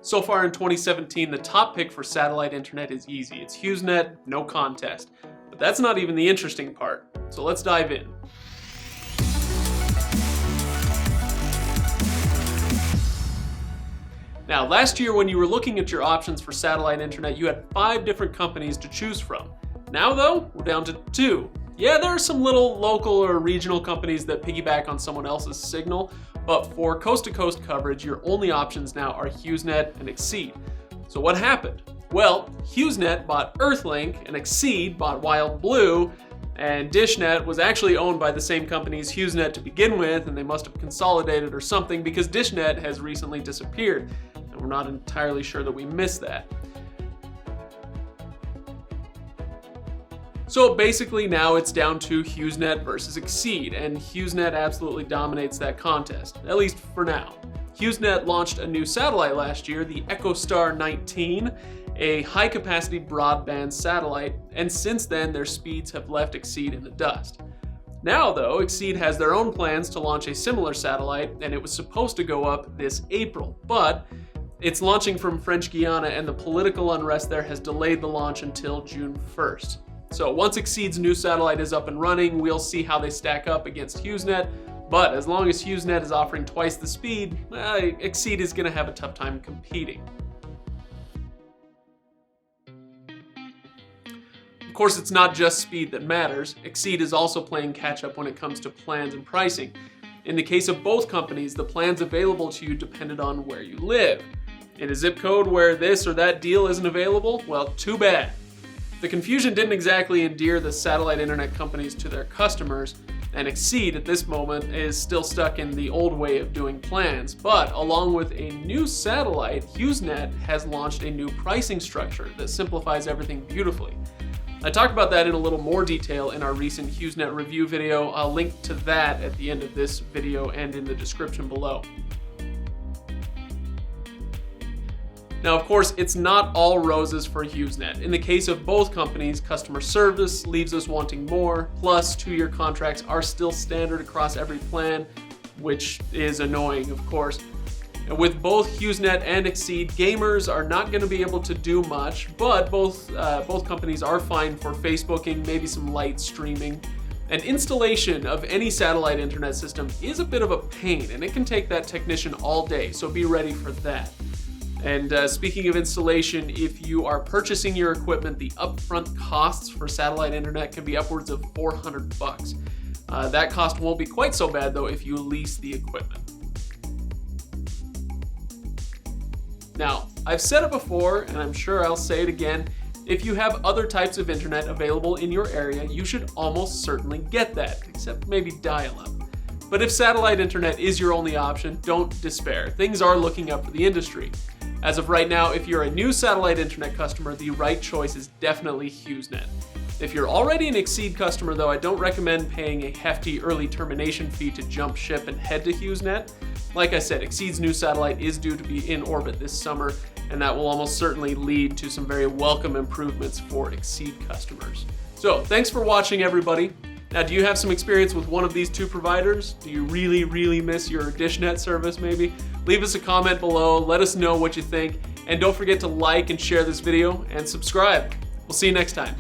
So far in 2017, the top pick for satellite internet is easy. It's HughesNet, no contest. But that's not even the interesting part. So let's dive in. Now, last year when you were looking at your options for satellite internet, you had 5 different companies to choose from. Now though, we're down to 2. Yeah, there are some little local or regional companies that piggyback on someone else's signal, but for coast-to-coast coverage, your only options now are HughesNet and Exede. So what happened? Well, HughesNet bought Earthlink, and Exede bought Wild Blue, and DishNet was actually owned by the same company as HughesNet to begin with, and they must have consolidated or something because DishNet has recently disappeared, and we're not entirely sure that we missed that. So basically now it's down to HughesNet versus Exede, and HughesNet absolutely dominates that contest, at least for now. HughesNet launched a new satellite last year, the EchoStar 19, a high-capacity broadband satellite, and since then their speeds have left Exede in the dust. Now though, Exede has their own plans to launch a similar satellite, and it was supposed to go up this April, but it's launching from French Guiana and the political unrest there has delayed the launch until June 1st. So once Exede's new satellite is up and running, we'll see how they stack up against HughesNet, but as long as HughesNet is offering twice the speed, Exede is going to have a tough time competing. Of course, it's not just speed that matters. Exede is also playing catch up when it comes to plans and pricing. In the case of both companies, the plans available to you depended on where you live. In a zip code where this or that deal isn't available, well, too bad. The confusion didn't exactly endear the satellite internet companies to their customers, and Exede at this moment is still stuck in the old way of doing plans, but along with a new satellite, HughesNet has launched a new pricing structure that simplifies everything beautifully. I talked about that in a little more detail in our recent HughesNet review video. I'll link to that at the end of this video and in the description below. Now, of course, it's not all roses for HughesNet. In the case of both companies, customer service leaves us wanting more, plus 2-year contracts are still standard across every plan, which is annoying, of course. And with both HughesNet and Exede, gamers are not going to be able to do much, but both companies are fine for Facebooking, maybe some light streaming. And installation of any satellite internet system is a bit of a pain, and it can take that technician all day, so be ready for that. And speaking of installation, if you are purchasing your equipment, the upfront costs for satellite internet can be upwards of $400. That cost won't be quite so bad though if you lease the equipment. Now, I've said it before, and I'm sure I'll say it again, if you have other types of internet available in your area, you should almost certainly get that, except maybe dial-up. But if satellite internet is your only option, don't despair. Things are looking up for the industry. As of right now, if you're a new satellite internet customer, the right choice is definitely HughesNet. If you're already an Exede customer though, I don't recommend paying a hefty early termination fee to jump ship and head to HughesNet. Like I said, Exede's new satellite is due to be in orbit this summer, and that will almost certainly lead to some very welcome improvements for Exede customers. So thanks for watching, everybody. Now, do you have some experience with one of these 2 providers? Do you really miss your DishNet service maybe? Leave us a comment below, let us know what you think, and don't forget to like and share this video and subscribe. We'll see you next time.